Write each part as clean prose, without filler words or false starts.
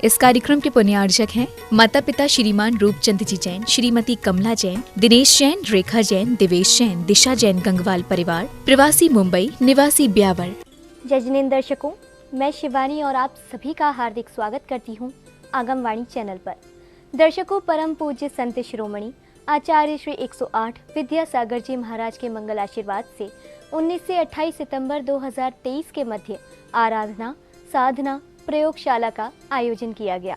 इस कार्यक्रम के पुण्यार्जक हैं माता पिता श्रीमान रूपचंद जी जैन, श्रीमती कमला जैन, दिनेश जैन, रेखा जैन, दिवेश जैन, दिशा जैन गंगवाल परिवार, प्रवासी मुंबई, निवासी ब्यावर। जय जिनेंद्र दर्शकों, मैं शिवानी और आप सभी का हार्दिक स्वागत करती हूँ आगमवाणी चैनल पर। दर्शकों, परम पूज्य संत शिरोमणि आचार्य श्री 108 विद्यासागर जी महाराज के मंगल आशीर्वाद से 19 से 28 सितंबर 2023 के मध्य आराधना, साधना, प्रयोगशाला का आयोजन किया गया।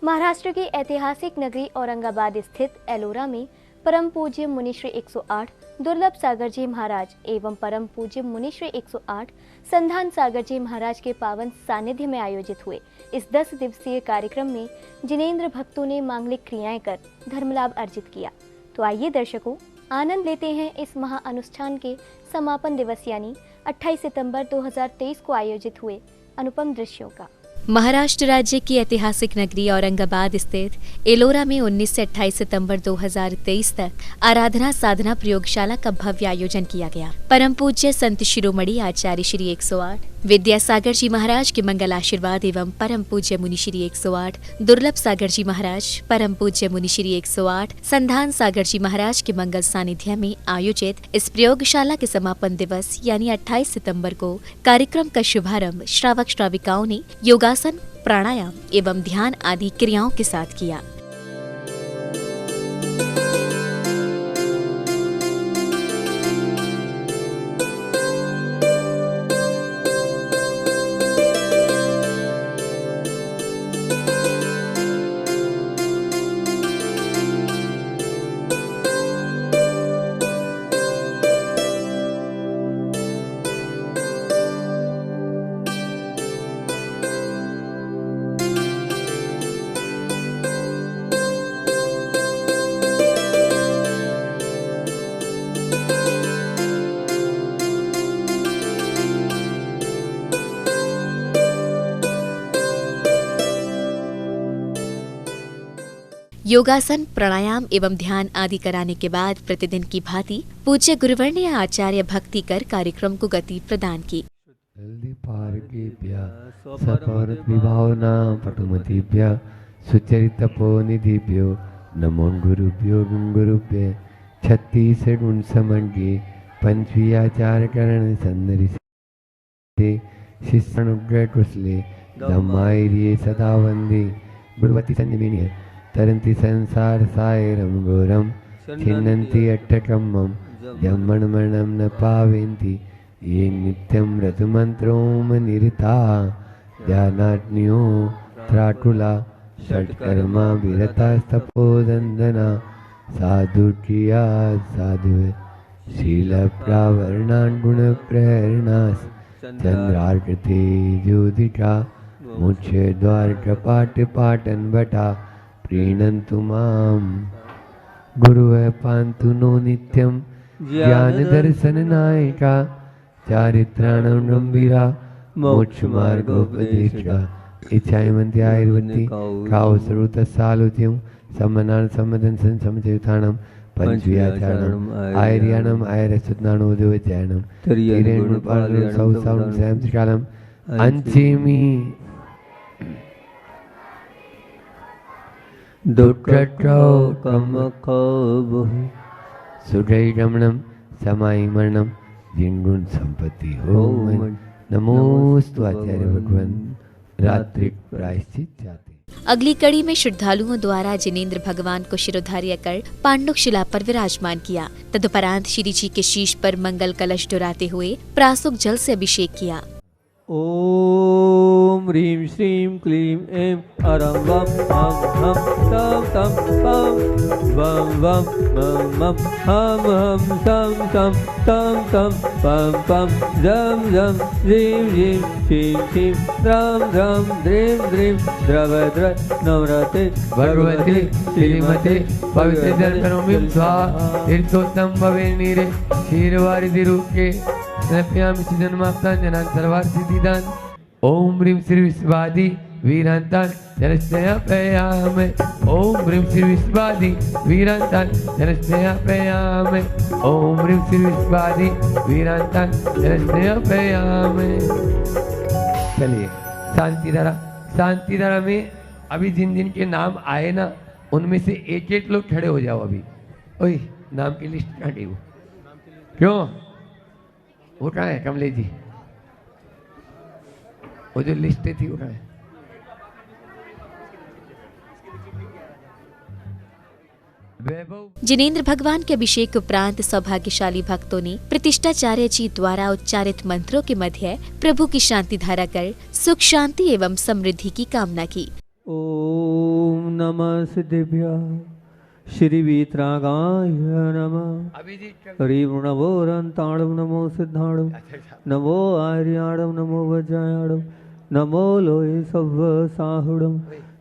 महाराष्ट्र की ऐतिहासिक नगरी औरंगाबाद स्थित एलोरा में परम पूज्य मुनिश्री 108 दुर्लभ सागर जी महाराज एवं परम पूज्य मुनिश्री 108 संधान सागर जी महाराज के पावन सानिध्य में आयोजित हुए इस 10 दिवसीय कार्यक्रम में जिनेंद्र भक्तों ने मांगलिक क्रियाएं कर धर्मलाभ अर्जित किया। तो आइए दर्शकों, आनंद लेते हैं इस महाअनुष्ठान के समापन दिवस यानी 28 सितंबर 2023 को आयोजित हुए अनुपम दृश्यों का। महाराष्ट्र राज्य की ऐतिहासिक नगरी औरंगाबाद स्थित एलोरा में 19 से 28 सितंबर 2023 तक आराधना साधना प्रयोगशाला का भव्य आयोजन किया गया। परम पूज्य संत शिरोमणि आचार्य श्री 108 विद्यासागर जी महाराज के मंगल आशीर्वाद एवं परम पूज्य मुनि श्री 108 दुर्लभ सागर जी महाराज, परम पूज्य मुनि श्री 108 संधान सागर जी महाराज के मंगल सानिध्य में आयोजित इस प्रयोगशाला के समापन दिवस यानी 28 सितंबर को कार्यक्रम का शुभारंभ श्रावक श्राविकाओं ने योगासन, प्राणायाम एवं ध्यान आदि क्रियाओं के साथ किया। योगासन, प्राणायाम एवं ध्यान आदि कराने के बाद प्रतिदिन की भांति पूज्य गुरुवर ने आचार्य भक्ति कर कार्यक्रम को गति प्रदान की। सुचरितपोनिधिभ्यो नमो गुरुभ्यो गुरुभ्ये 36 गुण समन्वये पंचवियाचारकरण संदर्शे शिष्यानुग्रह कुशले धम्मायिरे सदा वंदे गुरुवती संजीवनी तरंती संसार सायरम घोरम छिन्नन्ति अट्टकम्मम यमणमणं न पावेन्ति ये नित्यं रतमन्त्रों निरता ध्यानाग्नियो त्राकुला षट्कर्मा विरतास्तपोदन्दना साधु किया साधु शील प्रावर्णान् गुण प्रेरणास् चंद्रार्कते ज्योतिका मुख्य द्वार कपाट पाटन बटा प्रीणन्तु माम गुरुः पान्तु नो नित्यं ज्ञान दर्शन नायका चारित्राणां गंभीरा मोक्ष मार्गोपदेशका इच्छामन्ति आयुर्वन्ति काव सर्वतसालोच्यं सम्मनान सम्मदन समचयुतानां पंचव्याचारणम् आयर्याणम् आयरसुतनानोदवचरणम् तिरेणुपालनं सौसावं सैंत्रिकालम् अंचेमि दुःखौ कमखो सुखै रमणं समायि मरणं जिनगुण संपत्ति हो नमोस्तु आचार्य भगवान। रात्रि प्रायश्चित जाते। अगली कड़ी में श्रद्धालुओं द्वारा जिनेंद्र भगवान को शिरोधार्य कर पांडुक शिला पर विराजमान किया। तदुपरांत श्री जी के शीश पर मंगल कलश डुराते हुए प्रासुक जल से अभिषेक किया। ओम ह्रीं श्रीं क्लीं ऐं अरं वं हं हं तं तं पं वं वं मं मं हं हं तं तं तं तं पं पं जं जं ह्रीं ह्रीं श्रीं श्रीं द्रं द्रं द्रीं द्रीं द्रव द्र नवरते भगवते श्रीमते पवित्र दर्शनों स्वाहा तीर्थोत्तम भवे नीरे क्षीरवारिधिरूपे नप्यामि जन्माप्तान् जनान् सर्वार्थिदान्। ओम ह्रीं श्री विश्वादि वीरान्तान् जलस्नयापयामि। ओम ह्रीं श्री विश्वादि वीरान्तान् जलस्नयापयामि। ओम ह्रीं श्री विश्वादि वीरान्तान् जलस्नयापयामि। चलिए शांति धारा में अभी जिन जिन के नाम आए ना उनमें से एक एक लोग खड़े हो जाओ अभी। ओए नाम की लिस्ट कहाँ गई वो? क्यों वो कहाँ है कमलेश जी? वो जो लिस्ट थी वो कहाँ है? वैभव जिनेंद्र भगवान के अभिषेक उपरांत सौभाग्यशाली भक्तों ने प्रतिष्ठाचार्य जी द्वारा उच्चारित मंत्रों के मध्य प्रभु की शांति धारा कर सुख शांति एवं समृद्धि की कामना की। ओम नमः सिद्धिभ्यां श्री वीतरागाय नमः। अभी जी हरिं नमो रन्ताणं नमो सिद्धाणं नमो आर्याणं नमो वज्रायाणं नमो लोये सव्व साहुणं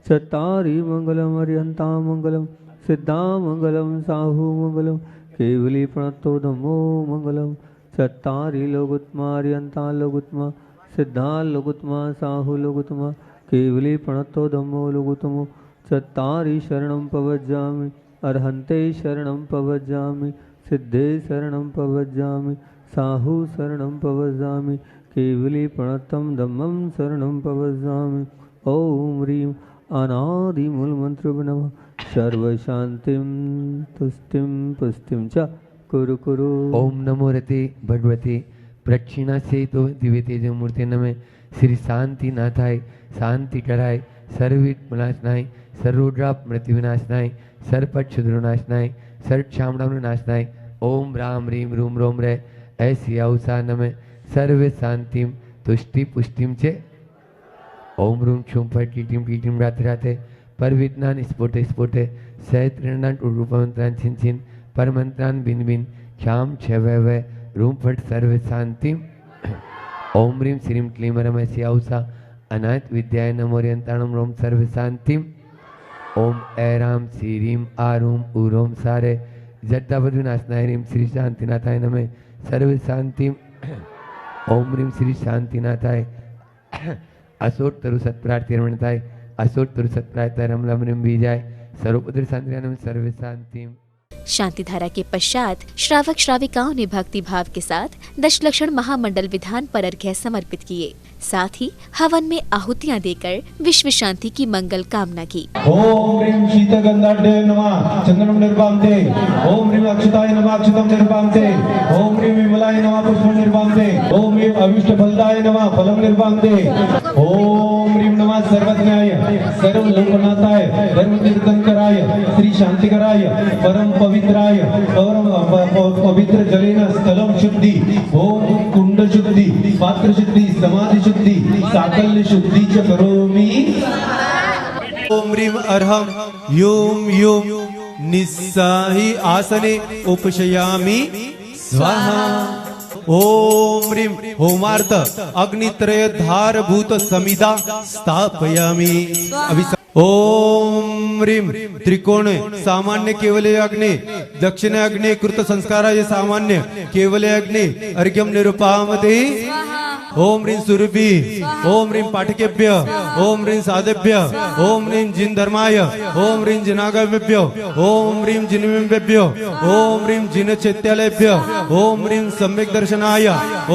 चत्तारि मंगलम अर्यन्ता मंगलम सिद्धा मंगलम साहु मंगलम केवली प्रणतो नमो मंगलम चत्तारि लोगुत्मा अर्यन्ता लोगुत्मा सिद्धा लोगुत्मा साहु लोगुत्मा केवली प्रणतो धम्मो लोगुतमो चत्तारि शरणं पवज्जामि अर्हन्ते शरणं पवज्जामि सिद्धे शरणं पवज्जामि साहु शरणं पवज्जामि केवली प्रणतं धम्मं शरणं पवज्जामि। ओम ह्रीं अनादिमूलमन्त्रो नमः सर्वशान्तिं तुष्टिं पुष्टिं च कुरु कुरु। ओम नमो रते भगवते प्रक्षिणा से तो दिव्य तेज मूर्ति नमः। श्री शांति नाथाय शांति कराय सर्वविघ्न विनाशनाय सर्वरोग मृत्यु विनाशनाय सर्वपद क्षुद्रनाशनाय सर्वक्षामणाम नाशनाय। ओम राम रीम रूम रोम रे ऐसी औसा नमः सर्व शांतिम तुष्टि पुष्टिम चे। ओम रूम छुम फट कीटिम राते राते पर विज्ञान स्फोटे स्फोटे सहस्त्रनान रूपमंत्रान छिन छिन पर मंत्रान बिन बिन क्षाम छे रूम फट सर्व शांतिम। ओम ह्रीं श्रीं क्लीं रम श्याउषा अनाथ विद्याय नमोरियंताणम रोम सर्व शांतिम। ओम ऐराम श्रीं आरूम उरोम सारे जट्टापद विनाशनाय ह्रीं श्री शांतिनाथाय नमः सर्व शांतिम। ओम ह्रीं श्री शांतिनाथाय असोत्तरु सत्प्रार्थिर्मणताय असोत्तरु सत्प्रायताय रमलम ह्रीं बीजाय सर्वपुत्र शांति नमः सर्व शांतिम। शांति धारा के पश्चात श्रावक श्राविकाओं ने भक्ति भाव के साथ दशलक्षण महामंडल विधान पर अर्घ्य समर्पित किए। साथ ही हवन में आहुतियां देकर विश्व शांति की मंगल कामना की। ओम ह्रीं शीतगंधाढ्य नमः चंदनम निर्वाम्ते। ओम ह्रीं अक्षताय नमः अक्षतम निर्वाम्ते। ओम ह्रीं विमलाय नमः पुष्पम निर्वाम्ते। ओम ह्रीं अविष्ट फलदाय नमः फलम निर्वाम्ते। ओम ह्रीं नमः सर्वज्ञाय सर्व लोकनाथाय धर्म तीर्थंकराय श्री शांतिकराय परम पवित्राय परम पवित्र जलेन स्थलम शुद्धि। ओम कुंड शुद्धि पात्र शुद्धि समाधि शुद्धि साकल्य शुद्धि च करोमि। ओम ह्रीं अर्हं योम योम निस्साहि आसने उपशयामि स्वाहा। ओम ह्रीं होमार्थ अग्नित्रय धारभूत समिधा स्थापयामि। ओम ह्रीं त्रिकोण सामान्य केवले अग्नि दक्षिण अग्नि कृत संस्काराय सामान्य केवले अग्नि अर्घ्यम निरुपामते। ओम ह्रीं सुरभि ओम ह्रीं पाठकेभ्य ओम ह्रीं साधेभ्य ओम ह्रीं जिन धर्माय ओम ह्रीं जिनागमेभ्य ओम ह्रीं जिनमेभ्य ओम ह्रीं जिन चैत्यालयभ्य ओम ह्रीं सम्यक् दर्शनाय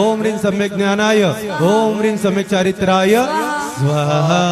ओम ह्रीं सम्यक् ज्ञानाय ओम ह्रीं सम्यक् चारित्राय स्वाहा।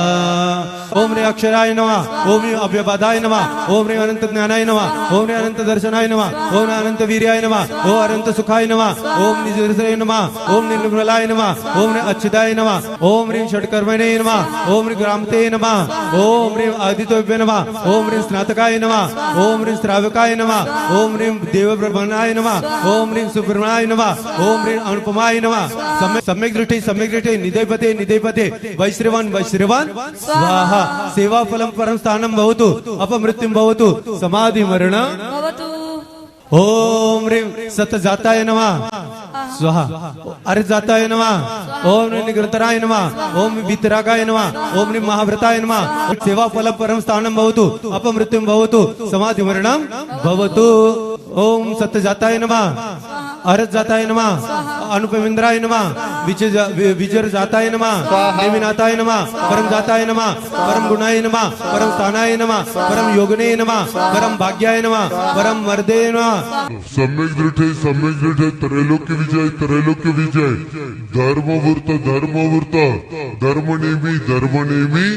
ओम ह्रीं अक्षराय नमः ओम ह्रीं अव्यबाधाय नमः ओम ह्रीं अनंत ज्ञानाय नमः ओम ह्रीं अनंत दर्शनाय नमः ओम अनंत वीर्याय नमः ओम अनंत सुखाय नमः ओम निजरसाय नमः ओम निर्मलाय नमः ओम ह्रीं अच्छिदाय नमः ओम ह्रीं षट्कर्मणे नमः ओम ह्रीं ग्रामते नमः ओम ह्रीं आदित्योभ्य नमः ओम ह्रीं स्नातकाय नमः ओम ह्रीं श्रावकाय नमः ओम ह्रीं देवब्रह्मणाय नमः ओम ह्रीं सुब्रह्मण्याय नमः ओम ह्रीं अनुपमाय नमः सम्यक् दृष्टि निधेपते निधेपते वैश्रवन् वैश्रवन् स्वाहा। सेवा फलम परम स्थानम भवतु अपमृत्युम भवतु समाधि मरण भवतु। ओम ह्रीं सतजाताय नमः स्वाहा। अर्धजाताय नमः ओम ह्रीं निरंतराय नमः ओम वितरागाय नमः ओम ह्रीं महाव्रताय नमः सेवा फलम परम स्थानम भवतु अपमृत्युम भवतु समाधि मरणम भवतु। ओम सत्यजाताय नमः अर्धजाताय नमः अनुपमिंद्राय नमः विजर जाताय नमः नेमिनाथाय नमः परम जाताय नमः परम गुणाय नमः परम स्थानाय नमः परम योगने नमः परम भाग्याय नमः परम मर्दे नमः। सम्यक् दृष्टि त्रैलोक्य विजय धर्मवृत्त धर्मनेमि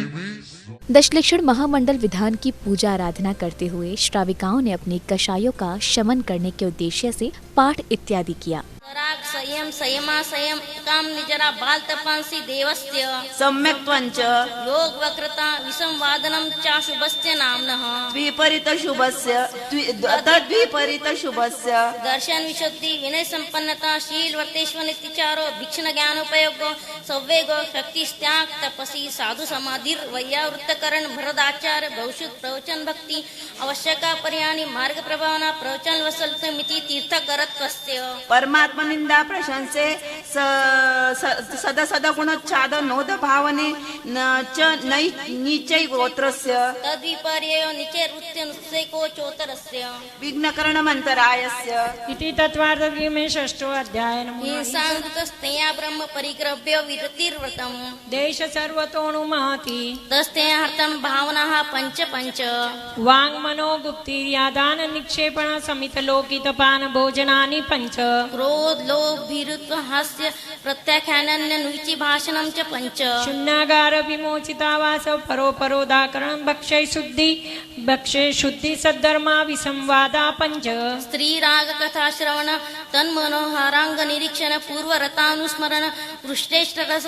दशलक्षण महामंडल विधान की पूजा आराधना करते हुए श्राविकाओं ने अपने कषायों का शमन करने के उद्देश्य से पाठ इत्यादि किया। राग संयम संयमा संयम काम निजरा बाल तपांसी देवस्य सम्यक् त्वञ्च योग वक्रता विसंवादनम चा शुभस्य नाम्नः द्विपरीत शुभस्य तद्विपरीत शुभस्य दर्शन विशुद्धि विनय संपन्नता शील वर्तेश्वर नीतिचारो भिक्षण ज्ञानोपयोग संवेग शक्ति त्याग तपसी साधु समाधिर वैयावृत्तकरण भरदाचार भविष्युत प्रवचन भक्ति आवश्यका पर्याणि मार्ग प्रभावना प्रवचन वसलमिति तीर्थकरत्वस्य परमात्मा निंदा प्रशंसे सदा सदा गुणोच्चाद नोद भावने च नीचै गोत्रस्य तद्विपर्ययो निचे वृत्ति नुत्सेको चोतरस्य विघ्नकरणमन्तरायस्य इति तत्त्वार्थज्ञे में षष्ठो अध्याय हिंसांतस्तया ब्रह्म परिग्रह्य विरतिर्व्रतम् देश सर्वतोणु महति तस्तया हर्तं भावनाः पंच पंच वांग मनो गुप्तिर्यादान निक्षेपण समित लोकितपान भोजनानि पंच क्रोध लोभ भीरुत्व हास्य प्रत्याख्यानन्य नुचि भाषणं च पंच शून्यागार विमोचितावास परोपरोदाकरण भक्षय शुद्धि सद्धर्मा विसंवादा पंच स्त्री राग कथा श्रवण तन्मनोहारांग निरीक्षण पूर्वरतानुस्मरण पृष्ठेष्ट रस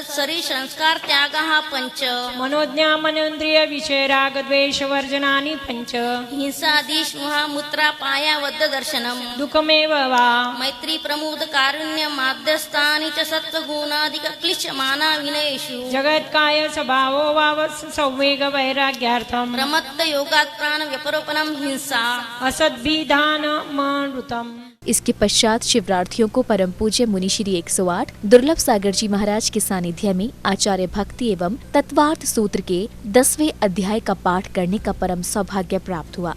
सरी संस्कार त्यागः पंच मनोज्ञा मनेन्द्रिय विषय राग द्वेष वर्जनानि पंच हिंसादीश मुहामुत्रा पायावद्ध दर्शनम दुःखमेव वा मैत्री प्रमुद कारुण्य माध्यस्थानि च सत्वगुणाधिक क्लिश्यमाना विनयेषु जगत्काय स्वभावो वाव संवेग वैराग्यार्थम प्रमत्त योगात् प्राण व्यपरोपणम हिंसा असद्भिधान मृतम। इसके पश्चात शिवरार्थियों को परम पूज्य मुनि श्री 108 दुर्लभ सागर जी महाराज के सानिध्य में आचार्य भक्ति एवं तत्वार्थ सूत्र के 10वें अध्याय का पाठ करने का परम सौभाग्य प्राप्त हुआ।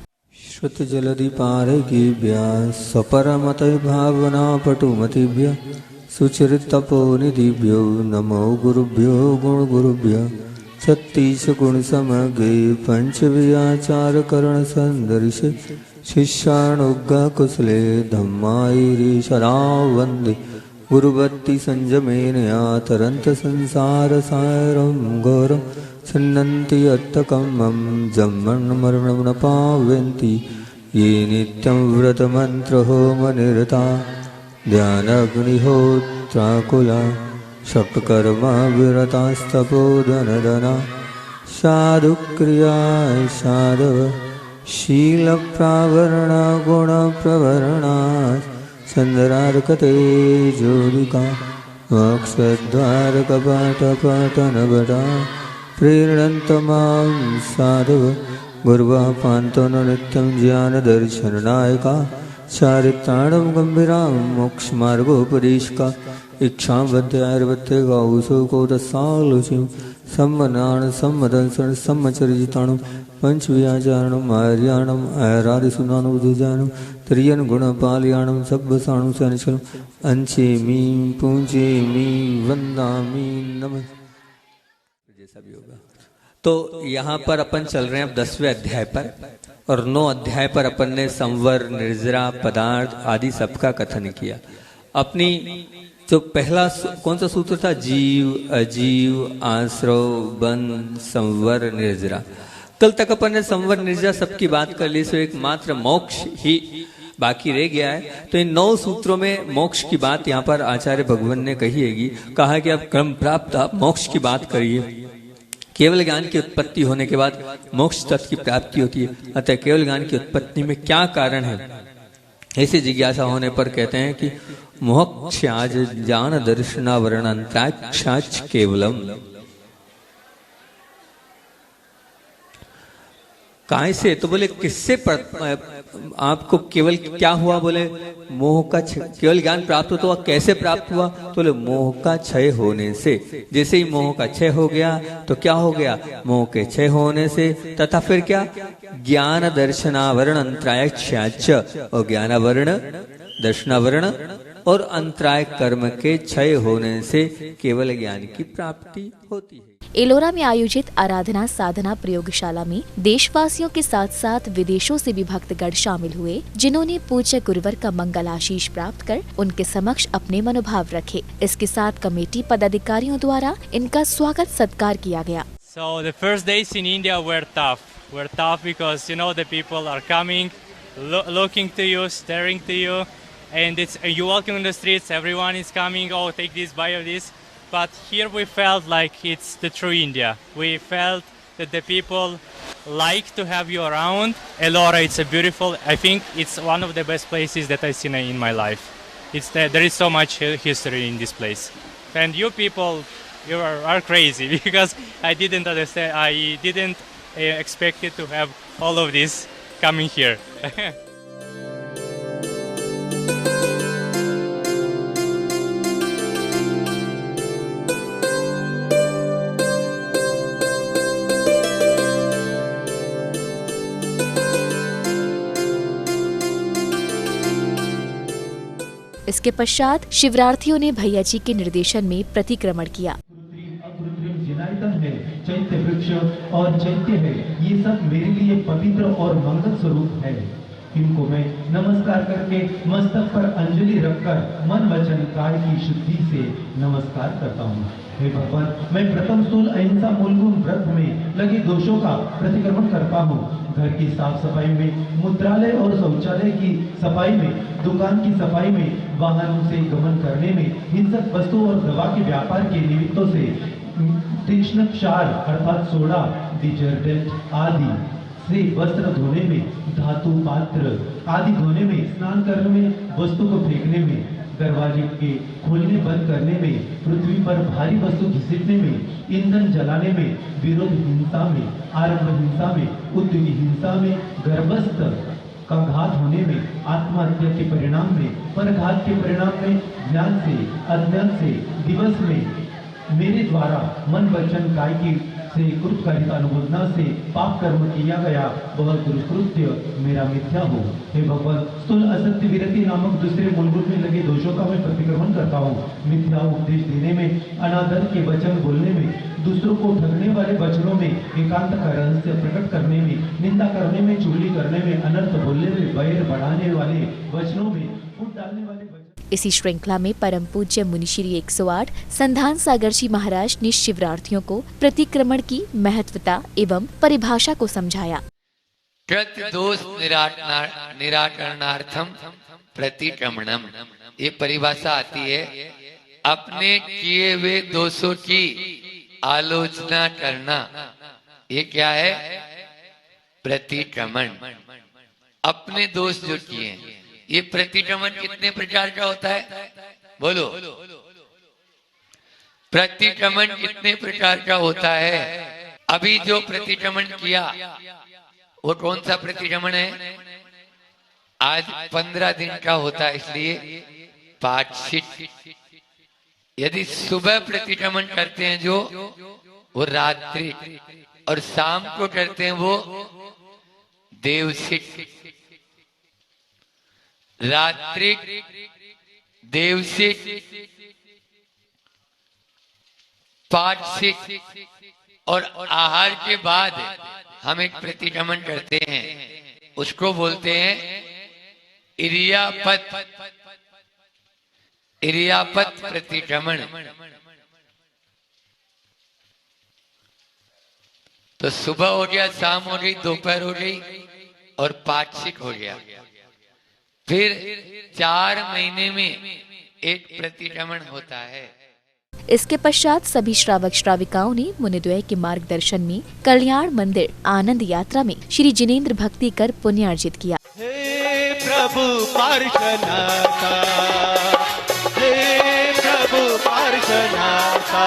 श्रुत जलधि पारगीभ्य स्वपरमत भावना पटुमतिभ्य सुचरित तपोनिधिभ्यो नमो गुरुभ्यो गुण गुरुभ्य 36 गुण समगे पंचव्याचार करण संदर्श शिष्यानुज्ञा कुशले धम्मायिरी शरा वंदे गुरुवत्ति संजमेन यातरंत संसार सारम गौरम सन्नन्ति अत्तकमं जम्मन् मरणं न पावन्ति ये नित्यं व्रतमन्त्र होम निरता ध्यानाग्निहोत्राकुला षट्कर्मा विरतास्तपोधनदना साधुक्रिया साधव शीलप्रावरणा गुणप्रवरणा सन्दरार्कते जोदिका मोक्षद्वारकपाटपाटनभटा प्रेरणन्तमां साधव गुर्वः पान्तो न नित्यं ज्ञानदर्शननायका चारित्राणं गम्भीरां मोक्षमार्गोपदेशका इच्छावद्यार्वत्ते गौसो कौतसालुचिं सम्मनान सम्मदंसन सम्मचरिताणं पंचव्याचारणम् आर्याणम् आरादिसुनानुदुजानं त्रियन गुणपालयाणं सब्बसाणं सनिचलम् अंचेमीं पूंचेमीं वन्दामि नमः। जैसा भी होगा। तो यहाँ पर अपन चल रहे हैं अब 10वें अध्याय पर और 9 अध्याय पर अपन ने संवर निर्जरा पदार्थ आदि सबका कथन किया। अपनी जो पहला कौन सा सूत्र था, जीव अजीव आश्रव बंध संवर निर्जरा। कल तक अपन ने संवर निर्जरा सबकी बात कर ली, सो एक मात्र मोक्ष ही बाकी रह गया है। तो इन 9 सूत्रों में मोक्ष की बात यहाँ पर आचार्य भगवान ने कही है, कहा कि अब क्रम प्राप्त आप मोक्ष की बात करिए। केवल ज्ञान की उत्पत्ति होने के बाद मोक्ष तत्व की प्राप्ति होती है, अतः केवल ज्ञान की उत्पत्ति में क्या कारण है, ऐसी जिज्ञासा होने पर कहते हैं कि मोक्षाज ज्ञान दर्शनावरणंत्राक्षाच केवलम। काय से, तो बोले किससे आपको केवल क्या हुआ, बोले मोह का केवल ज्ञान प्राप्त हो। तो वह कैसे प्राप्त हुआ, तो बोले मोह का क्षय होने से। जैसे ही मोह का क्षय हो गया तो क्या हो गया, मोह के क्षय होने से तथा फिर क्या, ज्ञान दर्शनावरण अंतरायक्षाच, और ज्ञानावरण दर्शनावरण और अंतराय कर्म के क्षय होने से केवल ज्ञान की प्राप्ति होती है। एलोरा में आयोजित आराधना साधना प्रयोगशाला में देशवासियों के साथ साथ विदेशों से भी भक्तगण शामिल हुए, जिन्होंने पूज्य गुरुवर का मंगल आशीष प्राप्त कर उनके समक्ष अपने मनोभाव रखे। इसके साथ कमेटी पदाधिकारियों द्वारा इनका स्वागत सत्कार किया गया। So the first days in India were tough. Were tough because the people are coming, looking to you, staring to you, and you walking on the streets. Everyone is coming. Oh, take this, buy this. But here we felt like it's the true India. We felt that the people like to have you around. Ellora, it's a beautiful. I think it's one of the best places that I've seen in my life. There is so much history in this place, and you people. You are crazy because I didn't understand. I didn't expect it to have all of this coming here. इसके पश्चात शिवरार्थियों ने भैया जी के निर्देशन में प्रतिक्रमण किया। है चैत्य वृक्ष और चैत्य है, ये सब मेरे लिए पवित्र और मंगल स्वरूप है। इनको मैं नमस्कार करके मस्तक पर अंजलि रखकर मन वचन काय की शुद्धि से नमस्कार करता हूँ। हे भगवान, मैं प्रथम स्थूल अहिंसा मूलगुण व्रत में लगे दोषों का प्रतिक्रमण करता हूँ। घर की साफ सफाई में, मूत्रालय और शौचालय की सफाई में, दुकान की सफाई में, वाहनों से गमन करने में, हिंसक वस्तु और दवा के व्यापार के निमित्तों से, तीक्ष्ण क्षार अर्थात सोडा, डिटर्जेंट आदि से वस्त्र धोने में, धातु पात्र आदि धोने में, स्नान करने में, वस्तु को फेंकने में, दरवाजे के खोलने बंद करने में, पृथ्वी पर भारी वस्तु घसीटने में, ईंधन जलाने में, विरोध हिंसा में, आरंभ हिंसा में, उद्योगी हिंसा में, गर्भस्थ का घात होने में, आत्महत्या के परिणाम में, परघात के परिणाम में, ज्ञान से अज्ञान से दिवस में मेरे द्वारा मन वचन काय की से कृतकारिता अनुमोदना से पाप कर्म किया गया वह दुष्कृत्य मेरा मिथ्या हो। हे भगवान, स्थूल असत्य विरति नामक दूसरे मूलगुण में लगे दोषों का मैं प्रतिक्रमण करता हूँ। मिथ्या उपदेश देने में, अनादर के वचन बोलने में, दूसरों को ठगने वाले वचनों में, एकांत का रहस्य प्रकट करने में, निंदा करने में, चुगली करने में, अनर्थ बोलने में, बैर बढ़ाने वाले वचनों में, फूट डालने वाले वचन। इसी श्रृंखला में परम पूज्य मुनिश्री 108 संधान सागर जी महाराज ने शिवरार्थियों को प्रतिक्रमण की महत्वता एवं परिभाषा को समझाया। कृत दोष निराकरणार्थम प्रतिक्रमणम, ये परिभाषा आती है अपने किए हुए दोषों की आलोचना करना। ये क्या है? प्रतिक्रमण। अपने दोष जो किए हैं। ये प्रतिक्रमण कितने प्रकार का होता है? बोलो, प्रतिक्रमण कितने प्रकार का होता है? अभी जो प्रतिक्रमण किया वो कौन सा प्रतिक्रमण है? आज 15 दिन का होता है, इसलिए पाक्षिक। यदि सुबह प्रतिक्रमण करते हैं जो, वो रात्रि, और शाम को करते हैं वो देवसिक। रात्रिक, देवसिक, पाक्षिक, और आहार के बाद हम एक प्रतिक्रमण करते हैं, उसको बोलते हैं इरियापत। इरियापत प्रतिक्रमण। तो सुबह हो गया, शाम हो गई, दोपहर हो गई, और पाक्षिक हो गया। फिर 4 महीने में एक प्रतिक्रमण होता है। इसके पश्चात सभी श्रावक श्राविकाओं ने मुनिद्वय के मार्गदर्शन में कल्याण मंदिर आनंद यात्रा में श्री जिनेन्द्र भक्ति कर पुण्यार्जित किया। हे प्रभु पार्श्वनाथा, हे प्रभु पार्श्वनाथा,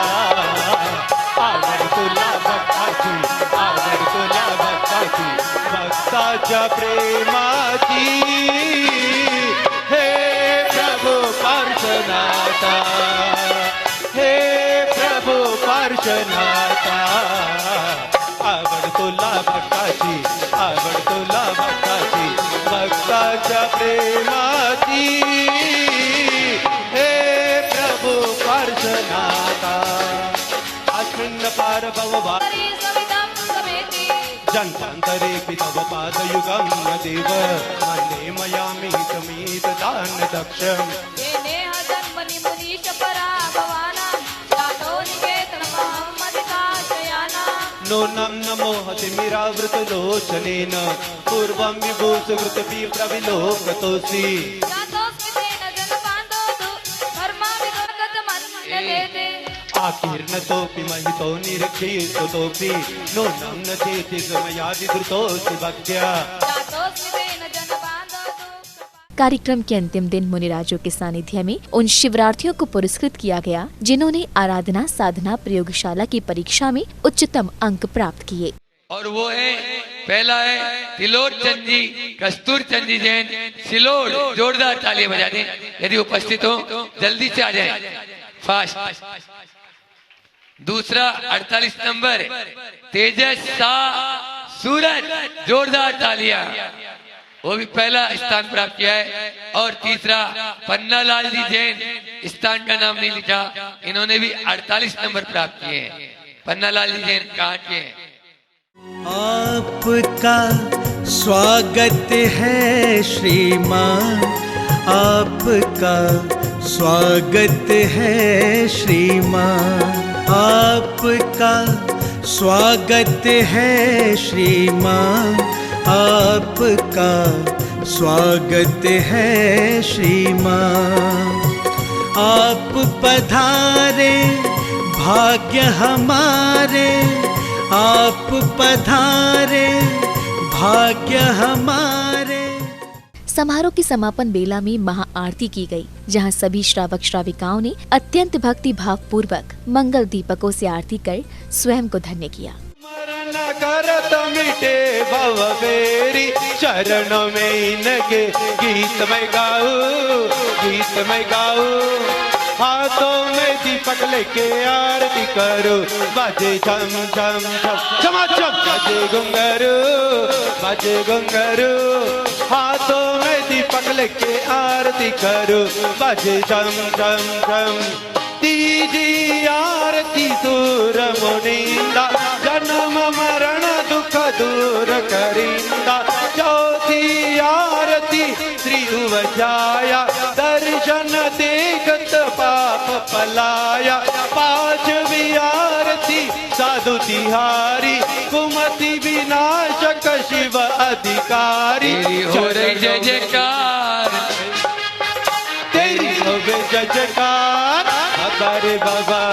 आवर तुला भक्ताची, आवर तुला भक्ताची, भक्ताच्या प्रेमाची। हे प्रभु पार्श्वनाथा, हे प्रभु पार्श्वनाथा, आवड तुला भक्ताची, आवड तुला भक्ताची, भक्ताच्या प्रेमाची। हे प्रभु पार्श्वनाथा, अस्मिन् पार भवभारी जन्मान्तरे तव पादयुगं देव, वन्दे मयामि तमीत दान दक्षम्। पूर्णं नमो हतिमिरावृतलोचनेन पूर्वं विभूषकृतविप्रविलोकतोऽसि आकीर्णतोऽपि महितो निरीक्षितोऽपि नूनं न चेति समयादिधृतोऽसि भक्त्या। कार्यक्रम के अंतिम दिन मुनिराजों के सानिध्य में उन शिवरार्थियों को पुरस्कृत किया गया जिन्होंने आराधना साधना प्रयोगशाला की परीक्षा में उच्चतम अंक प्राप्त किए। और वो है, पहला है तिलोर चंद जी, कस्तूर चंद जी जैन, सिलोड़। जोरदार तालियां बजा दें यदि उपस्थित हो, जल्दी से आ जाएं, फास्ट। दूसरा 48 नंबर तेजस शाह सूरत, जोरदार तालियां, वो भी पहला स्थान प्राप्त किया है। और तीसरा पन्ना लाल जी जैन, स्थान का नाम नहीं लिखा, इन्होंने भी 48 नंबर प्राप्त किए हैं। पन्ना लाल जी जैन कहाँ के हैं? आपका स्वागत है श्रीमान, आपका स्वागत है श्रीमान, आपका स्वागत है श्रीमान, आपका स्वागत है श्रीमान। आप पधारे भाग्य हमारे, आप पधारे भाग्य हमारे। समारोह की समापन बेला में महाआरती की गई, जहां सभी श्रावक श्राविकाओं ने अत्यंत भक्ति भाव पूर्वक मंगल दीपकों से आरती कर स्वयं को धन्य किया। करत मिटे भव फेरी चरणों में इनके गीत मैं गाऊं, गीत मैं गाऊं। हाथों में दीपक लेके आरती करो, बाजे छम छम छम छमा छम, बाजे घुंघरू, बाजे घुंघरू। हाथों में दीपक लेके आरती करो, बाजे छम छम छम। तीजी आरती सूर मुनिंदा, जन्म मरण दुख दूर करिंदा। चौथी आरती श्री उवजाया, दर्शन देखत पाप पलाया। पांचवी आरती साधु तिहारी, कुमति विनाशक शिव अधिकारी। हो रही जय जयकार, तेरी हो जय जयकार। रे बाबा,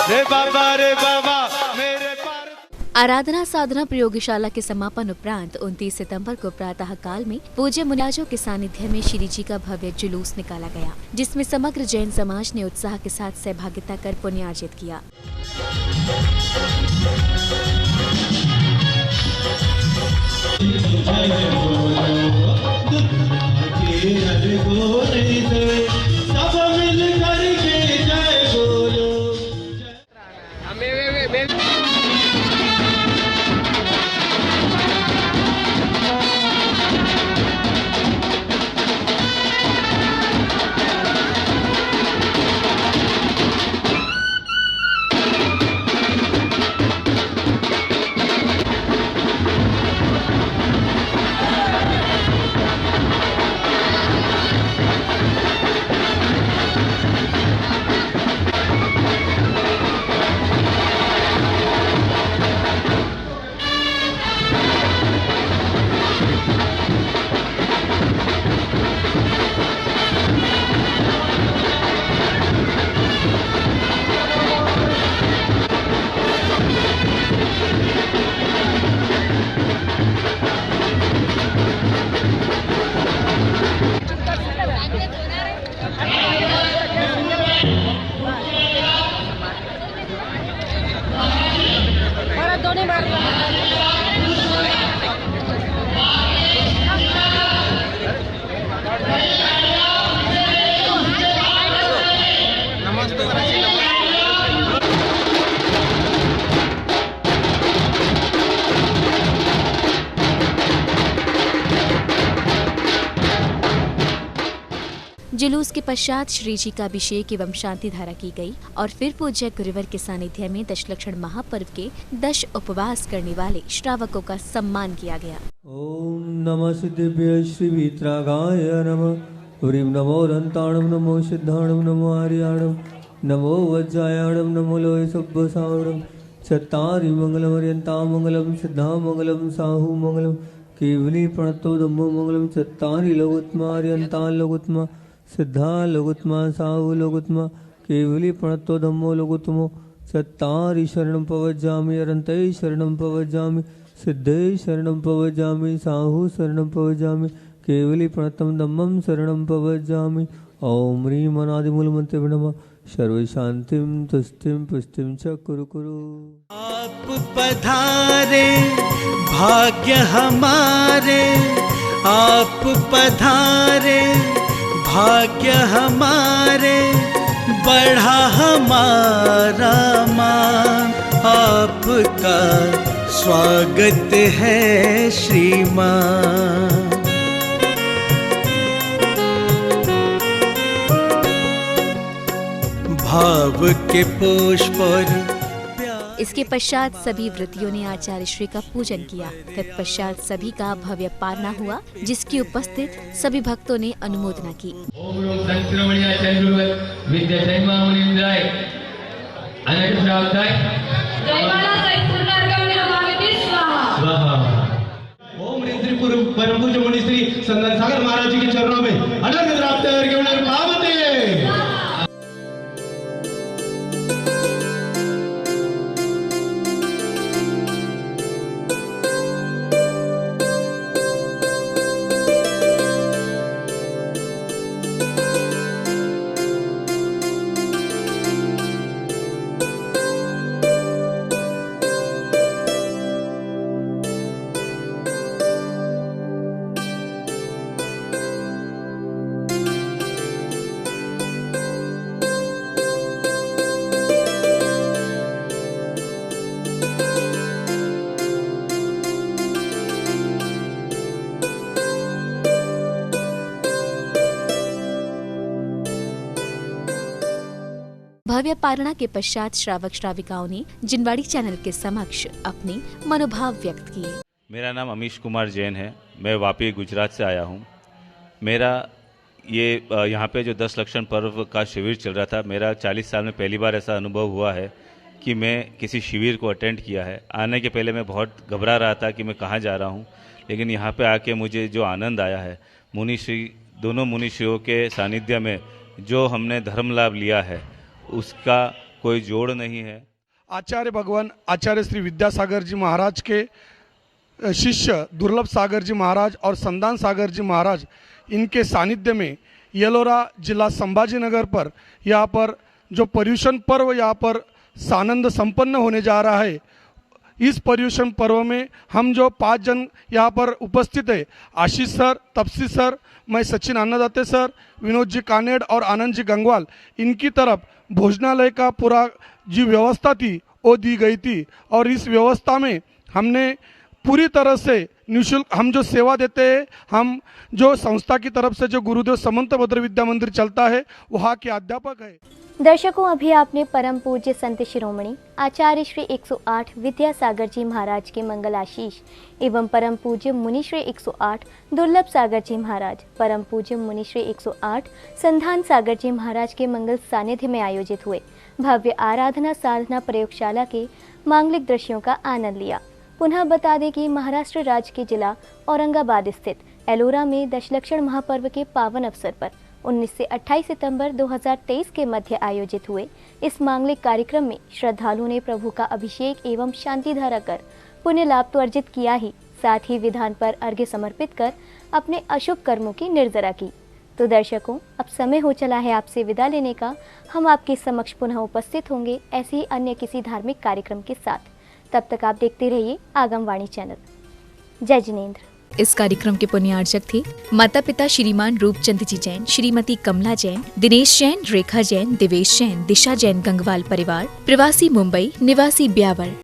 रे बाबा, रे बाबा मेरे पार। आराधना साधना प्रयोगशाला के समापन उपरांत 29 सितंबर को प्रातः काल में पूज्य मुनिराजों के सानिध्य में श्री जी का भव्य जुलूस निकाला गया, जिसमें समग्र जैन समाज ने उत्साह के साथ सहभागिता कर पुण्यार्जित किया। जुलूस के पश्चात श्री जी का अभिषेक एवं शांति धारा की गई और फिर पूज्य गुरुवर के सानिध्य में दशलक्षण महापर्व के 10 उपवास करने वाले श्रावकों का सम्मान किया गया। ओम नमः सिद्धिभ्य श्री वीतरागाय नमः, ह्रीं नमो रन्ताणं, नमो सिद्धाणं, नमो आर्याणं, नमो वज्रायाणं, नमो लोहे सब्बसावणं, चत्तारि मंगलम अर्यन्तां मंगलम सिद्धा मंगलम साहू मंगलम केवली प्रणतो धम्मो मंगलम चत्तारि लोकोत्तमा अर्यन्तां लोकोत्तमा सिद्धा लोकोत्तमा साहू लोकोत्तमा केवली प्रणतो धम्मो लोकोत्तमो चत्तारि शरणं पवज्जामि अरन्ते शरणं पवज्जामि सिद्धे शरणं पवज्जामि साहू शरणं पवज्जामि केवली प्रणतम धम्मं शरणं पवज्जामि ओम ह्रीं अनादिमूलमन्त्रे नमः सर्व शांतिं तुष्टिं पुष्टिं च कुरु कुरु। आप पधारे भाग्य हमारे, आप पधारे भाग्य हमारे, बढ़ा हमारा मान, आपका स्वागत है श्रीमान। भाव के पुष्प और इसके पश्चात सभी व्रतियों ने आचार्य श्री का पूजन किया। तत्पश्चात सभी का भव्य पारणा हुआ, जिसकी उपस्थित सभी भक्तों ने अनुमोदना की। ओम श्री परम पूज्य मुनि श्री संदन सागर महाराज जी के चरणों में अनंत प्राप्त भव्य पारणा के पश्चात श्रावक श्राविकाओं ने जिनवाड़ी चैनल के समक्ष अपने मनोभाव व्यक्त किए। मेरा नाम अमीश कुमार जैन है, मैं वापी गुजरात से आया हूँ। मेरा ये यहाँ पे जो 10 लक्षण पर्व का शिविर चल रहा था, मेरा 40 साल में पहली बार ऐसा अनुभव हुआ है कि मैं किसी शिविर को अटेंड किया है। आने के पहले मैं बहुत घबरा रहा था कि मैं कहाँ जा रहा हूँ, लेकिन यहाँ पे आके मुझे जो आनंद आया है, मुनिश्री दोनों मुनिश्रियों के सानिध्य में जो हमने धर्म लाभ लिया है उसका कोई जोड़ नहीं है। आचार्य भगवान आचार्य श्री विद्यासागर जी महाराज के शिष्य दुर्लभ सागर जी महाराज और संदान सागर जी महाराज, इनके सानिध्य में येलोरा जिला संभाजीनगर पर यहाँ पर जो पर्युषण पर्व यहाँ पर सानंद संपन्न होने जा रहा है। इस पर्युषण पर्व में हम जो 5 जन यहाँ पर उपस्थित है, आशीष सर, तपसी सर, मैं सचिन अन्नदाते सर, विनोद जी कानेड़ और आनंद जी गंगवाल, इनकी तरफ भोजनालय का पूरा जो व्यवस्था थी वो दी गई थी। और इस व्यवस्था में हमने पूरी तरह से निःशुल्क हम जो सेवा देते हैं, हम जो संस्था की तरफ से जो गुरुदेव समंत भद्र विद्या मंदिर चलता है वहाँ के अध्यापक है। दर्शकों, अभी आपने परम पूज्य संत शिरोमणि आचार्य श्री 108 विद्यासागर जी महाराज के मंगल आशीष एवं परम पूज्य मुनि श्री 108 दुर्लभ सागर जी महाराज, परम पूज्य मुनि श्री 108 संधान सागर जी महाराज के मंगल सानिध्य में आयोजित हुए भव्य आराधना साधना प्रयोगशाला के मांगलिक दृश्यों का आनंद लिया। पुनः बता दें कि महाराष्ट्र राज्य के जिला औरंगाबाद स्थित एलोरा में दशलक्षण महापर्व के पावन अवसर पर 19 से 28 सितंबर 2023 के मध्य आयोजित हुए इस मांगलिक कार्यक्रम में श्रद्धालुओं ने प्रभु का अभिषेक एवं शांति धारा कर पुण्य लाभ तो अर्जित किया ही, साथ ही विधान पर अर्घ्य समर्पित कर अपने अशुभ कर्मों की निर्जरा की। तो दर्शकों, अब समय हो चला है आपसे विदा लेने का। हम आपके समक्ष पुनः उपस्थित होंगे ऐसे ही अन्य किसी धार्मिक कार्यक्रम के साथ। तब तक आप देखते रहिए आगमवाणी चैनल। जय जिनेंद्र। इस कार्यक्रम के पुण्यार्चक थे माता पिता श्रीमान रूपचंद जी जैन, श्रीमती कमला जैन, दिनेश जैन, रेखा जैन, दिवेश जैन, दिशा जैन गंगवाल परिवार, प्रवासी मुंबई, निवासी ब्यावर।